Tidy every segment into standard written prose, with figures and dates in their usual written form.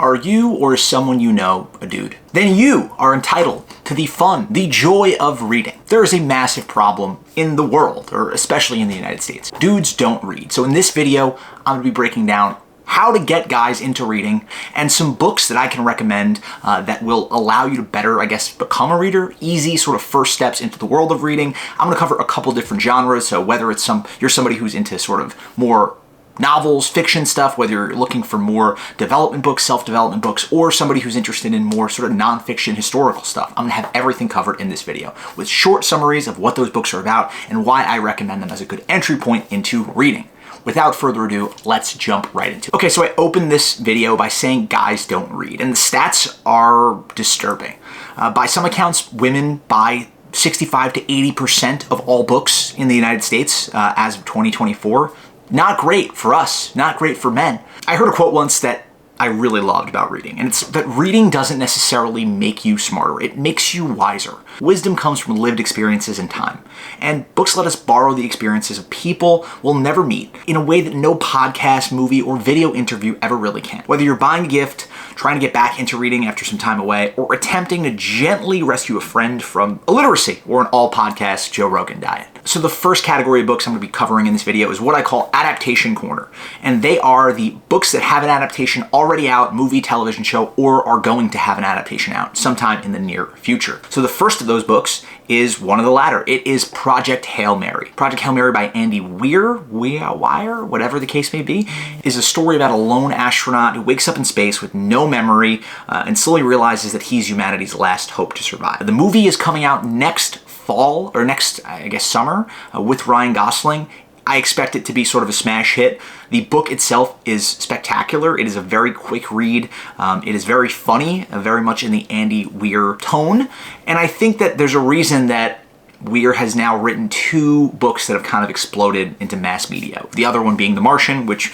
Are you or is someone you know a dude? Then you are entitled to the fun, the joy of reading. There is a massive problem in the world, or especially in the United States. Dudes don't read. So in this video, I'm gonna be breaking down how to get guys into reading and some books that I can recommend that will allow you to better, I guess, become a reader. Easy sort of first steps into the world of reading. I'm gonna cover a couple different genres. So whether it's you're somebody who's into sort of more novels, fiction stuff, whether you're looking for more development books, self-development books, or somebody who's interested in more sort of nonfiction historical stuff. I'm gonna have everything covered in this video with short summaries of what those books are about and why I recommend them as a good entry point into reading. Without further ado, let's jump right into it. Okay, so I opened this video by saying guys don't read, and the stats are disturbing. By some accounts, women buy 65 to 80% of all books in the United States as of 2024. Not great for us, not great for men. I heard a quote once that I really loved about reading, and it's that reading doesn't necessarily make you smarter, it makes you wiser. Wisdom comes from lived experiences and time, and books let us borrow the experiences of people we'll never meet in a way that no podcast, movie, or video interview ever really can. Whether you're buying a gift, trying to get back into reading after some time away, or attempting to gently rescue a friend from illiteracy or an all-podcast Joe Rogan diet. So the first category of books I'm going to be covering in this video is what I call Adaptation Corner. And they are the books that have an adaptation already out, movie, television show, or are going to have an adaptation out sometime in the near future. So the first of those books is one of the latter. It is Project Hail Mary. Project Hail Mary by Andy Weir, whatever the case may be, is a story about a lone astronaut who wakes up in space with no memory and slowly realizes that he's humanity's last hope to survive. The movie is coming out next fall, or next, I guess, summer, with Ryan Gosling. I expect it to be sort of a smash hit. The book itself is spectacular. It is a very quick read. It is very funny, very much in the Andy Weir tone. And I think that there's a reason that Weir has now written two books that have kind of exploded into mass media. The other one being The Martian, which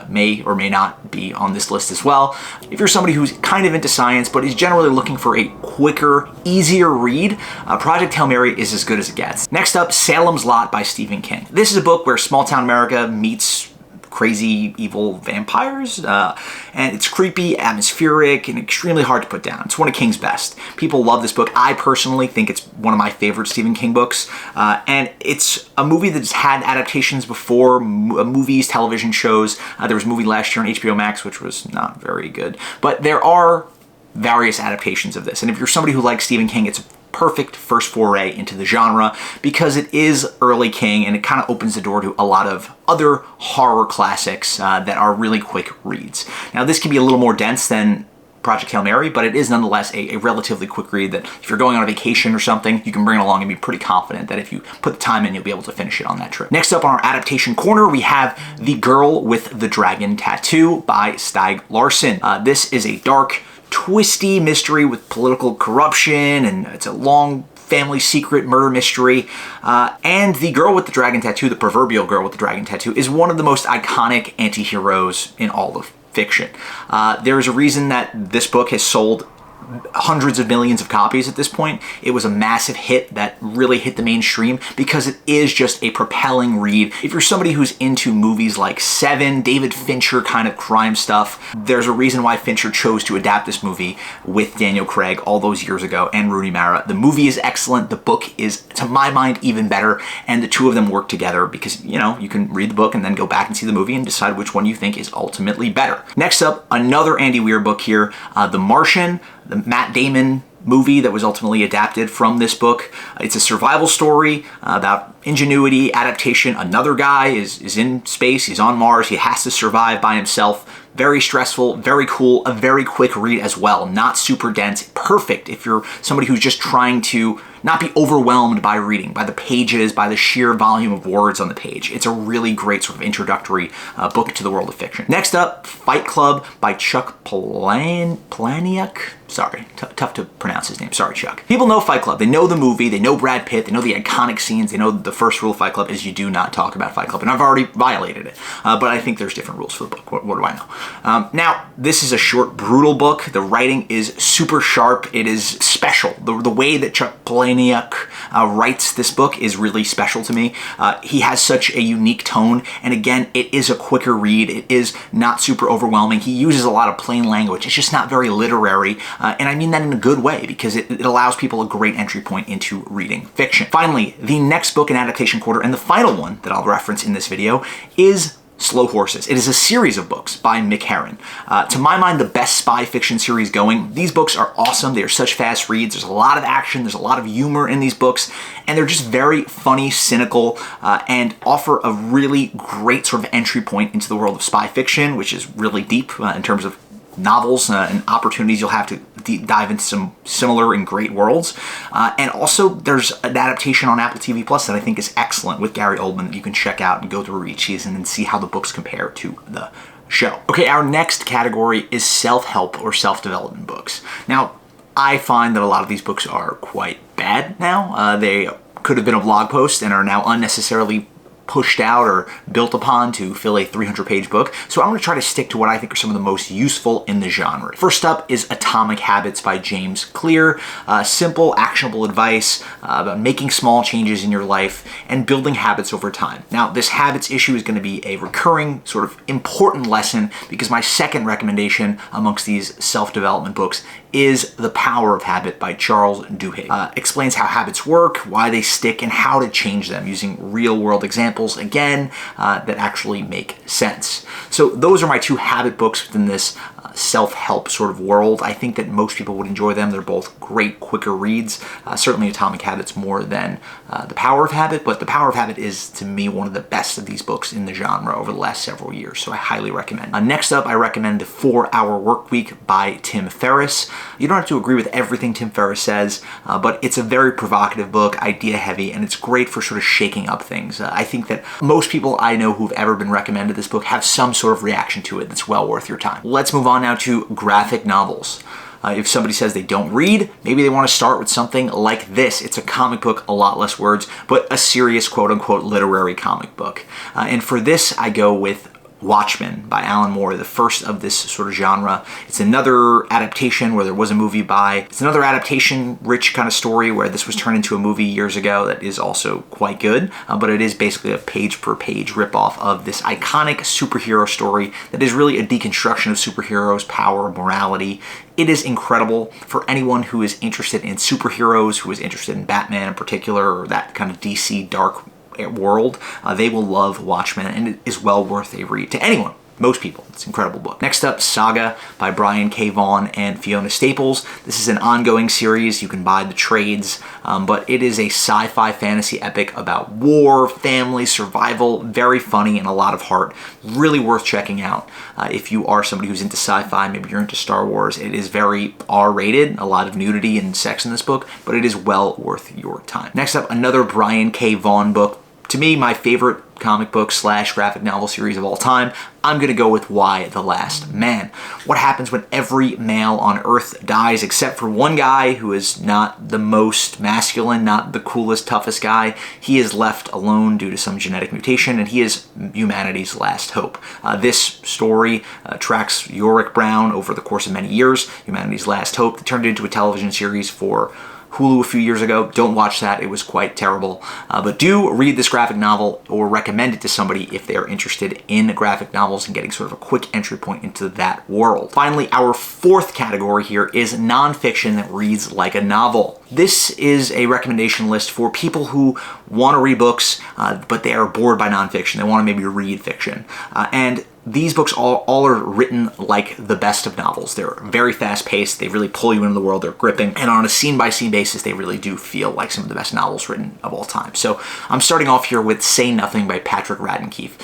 may or may not be on this list as well. If you're somebody who's kind of into science, but is generally looking for a quicker, easier read, Project Hail Mary is as good as it gets. Next up, Salem's Lot by Stephen King. This is a book where small-town America meets crazy, evil vampires, and it's creepy, atmospheric, and extremely hard to put down. It's one of King's best. People love this book. I personally think it's one of my favorite Stephen King books, and it's a movie that's had adaptations before, movies, television shows. There was a movie last year on HBO Max, which was not very good, but there are various adaptations of this, and if you're somebody who likes Stephen King, it's a perfect first foray into the genre because it is early King and it kind of opens the door to a lot of other horror classics that are really quick reads. Now this can be a little more dense than Project Hail Mary, but it is nonetheless a relatively quick read that if you're going on a vacation or something, you can bring it along and be pretty confident that if you put the time in, you'll be able to finish it on that trip. Next up on our adaptation corner, we have The Girl with the Dragon Tattoo by Stieg Larsson. This is a dark, twisty mystery with political corruption, and it's a long family secret murder mystery. And the girl with the dragon tattoo, the proverbial girl with the dragon tattoo, is one of the most iconic anti-heroes in all of fiction. There's a reason that this book has sold hundreds of millions of copies at this point. It was a massive hit that really hit the mainstream because it is just a propelling read. If you're somebody who's into movies like Seven, David Fincher kind of crime stuff, there's a reason why Fincher chose to adapt this movie with Daniel Craig all those years ago and Rooney Mara. The movie is excellent. The book is, to my mind, even better, and the two of them work together because, you know, you can read the book and then go back and see the movie and decide which one you think is ultimately better. Next up, another Andy Weir book here, The Martian, the Matt Damon movie that was ultimately adapted from this book. It's a survival story about ingenuity, adaptation. Another guy is in space, he's on Mars, he has to survive by himself. Very stressful, very cool, a very quick read as well, not super dense. Perfect if you're somebody who's just trying to not be overwhelmed by reading, by the pages, by the sheer volume of words on the page. It's a really great sort of introductory book to the world of fiction. Next up, Fight Club by Chuck Palahniuk. Sorry, tough to pronounce his name. Sorry, Chuck. People know Fight Club. They know the movie. They know Brad Pitt. They know the iconic scenes. They know the first rule of Fight Club is you do not talk about Fight Club. And I've already violated it. But I think there's different rules for the book. What do I know? Now, this is a short, brutal book. The writing is super sharp. It is special. The way that Chuck Palahniuk Polaniuk writes this book is really special to me. He has such a unique tone, and again, it is a quicker read. It is not super overwhelming. He uses a lot of plain language. It's just not very literary, and I mean that in a good way, because it allows people a great entry point into reading fiction. Finally, the next book in Adaptation Quarter, and the final one that I'll reference in this video, is Slow Horses. It is a series of books by Mick Herron. To my mind, the best spy fiction series going. These books are awesome. They are such fast reads. There's a lot of action. There's a lot of humor in these books, and they're just very funny, cynical, and offer a really great sort of entry point into the world of spy fiction, which is really deep in terms of novels and opportunities you'll have to dive into some similar and great worlds. And also there's an adaptation on Apple TV Plus that I think is excellent with Gary Oldman that you can check out and go through each season and see how the books compare to the show. Okay, our next category is self-help or self-development books. Now, I find that a lot of these books are quite bad now. They could have been a blog post and are now unnecessarily pushed out or built upon to fill a 300-page book. So I'm going to try to stick to what I think are some of the most useful in the genre. First up is Atomic Habits by James Clear. Simple, actionable advice about making small changes in your life and building habits over time. Now, this habits issue is going to be a recurring sort of important lesson, because my second recommendation amongst these self-development books is The Power of Habit by Charles Duhigg. Explains how habits work, why they stick, and how to change them using real-world examples, again, that actually make sense. So those are my two habit books within this self-help sort of world. I think that most people would enjoy them. They're both great, quicker reads. Certainly Atomic Habits more than The Power of Habit, but The Power of Habit is, to me, one of the best of these books in the genre over the last several years, so I highly recommend. Next up, I recommend The 4-Hour Workweek by Tim Ferriss. You don't have to agree with everything Tim Ferriss says, but it's a very provocative book, idea-heavy, and it's great for sort of shaking up things. I think that most people I know who've ever been recommended this book have some sort of reaction to it that's well worth your time. Let's move on now to graphic novels. If somebody says they don't read, maybe they want to start with something like this. It's a comic book, a lot less words, but a serious quote-unquote literary comic book. And for this, I go with Watchmen by Alan Moore, the first of this sort of genre. It's another adaptation where there was a movie by. It's another adaptation-rich kind of story where this was turned into a movie years ago that is also quite good, but it is basically a page-per-page ripoff of this iconic superhero story that is really a deconstruction of superheroes, power, morality. It is incredible for anyone who is interested in superheroes, who is interested in Batman in particular, or that kind of DC dark world. They will love Watchmen, and it is well worth a read to anyone. Most people. It's an incredible book. Next up, Saga by Brian K. Vaughan and Fiona Staples. This is an ongoing series. You can buy the trades, but it is a sci-fi fantasy epic about war, family, survival, very funny and a lot of heart. Really worth checking out. If you are somebody who's into sci-fi, maybe you're into Star Wars, it is very R-rated, a lot of nudity and sex in this book, but it is well worth your time. Next up, another Brian K. Vaughan book. To me, my favorite comic book / graphic novel series of all time. I'm going to go with Y: The Last Man. What happens when every male on Earth dies except for one guy who is not the most masculine, not the coolest, toughest guy. He is left alone due to some genetic mutation, and he is humanity's last hope. This story tracks Yorick Brown over the course of many years, humanity's last hope. It turned into a television series for Hulu a few years ago. Don't watch that. It was quite terrible. But do read this graphic novel or recommend it to somebody if they are interested in graphic novels and getting sort of a quick entry point into that world. Finally, our fourth category here is nonfiction that reads like a novel. This is a recommendation list for people who want to read books, but they are bored by nonfiction. They want to maybe read fiction. And these books all are written like the best of novels. They're very fast-paced. They really pull you into the world. They're gripping. And on a scene-by-scene basis, they really do feel like some of the best novels written of all time. So I'm starting off here with Say Nothing by Patrick Radden Keefe.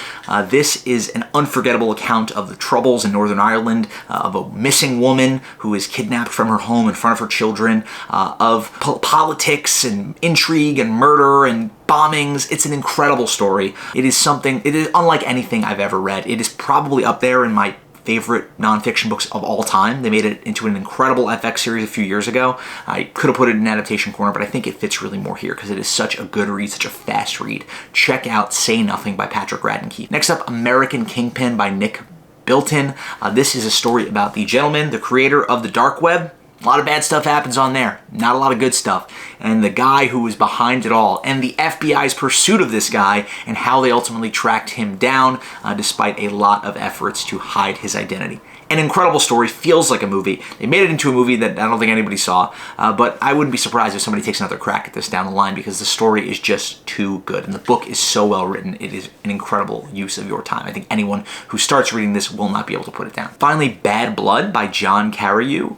This is an unforgettable account of the troubles in Northern Ireland, of a missing woman who is kidnapped from her home in front of her children, of politics and intrigue and murder and bombings. It's an incredible story. It is unlike anything I've ever read. It is probably up there in my favorite nonfiction books of all time. They made it into an incredible FX series a few years ago. I could have put it in Adaptation Corner, but I think it fits really more here because it is such a good read, such a fast read. Check out Say Nothing by Patrick Radden Keefe. Next up, American Kingpin by Nick Bilton. This is a story about the gentleman, the creator of the dark web, A lot of bad stuff happens on there, not a lot of good stuff. And the guy who was behind it all, and the FBI's pursuit of this guy, and how they ultimately tracked him down despite a lot of efforts to hide his identity. An incredible story, feels like a movie. They made it into a movie that I don't think anybody saw, but I wouldn't be surprised if somebody takes another crack at this down the line because the story is just too good. And the book is so well written, it is an incredible use of your time. I think anyone who starts reading this will not be able to put it down. Finally, Bad Blood by John Carreyrou.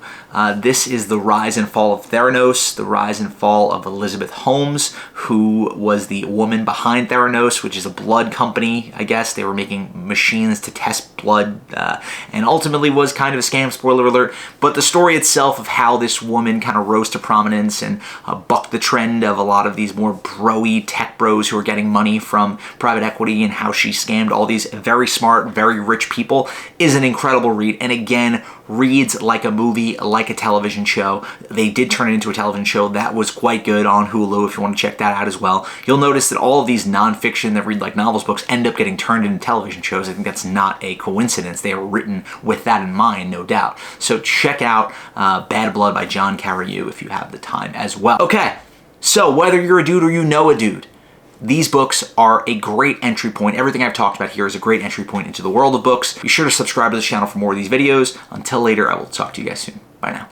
This is the rise and fall of Theranos, the rise and fall of Elizabeth Holmes, who was the woman behind Theranos, which is a blood company, I guess. They were making machines to test blood, and ultimately was kind of a scam, spoiler alert. But the story itself of how this woman kind of rose to prominence and bucked the trend of a lot of these more bro-y tech bros who are getting money from private equity, and how she scammed all these very smart, very rich people is an incredible read. And again, reads like a movie, like a television show. They did turn it into a television show that was quite good on Hulu if you want to check that out as well. You'll notice that all of these nonfiction that read like novels books end up getting turned into television shows. I think that's not a coincidence. They were written with that in mind, no doubt. So check out Bad Blood by John Carreyrou if you have the time as well. Okay, so whether you're a dude or you know a dude, these books are a great entry point. Everything I've talked about here is a great entry point into the world of books. Be sure to subscribe to this channel for more of these videos. Until later, I will talk to you guys soon. Bye now.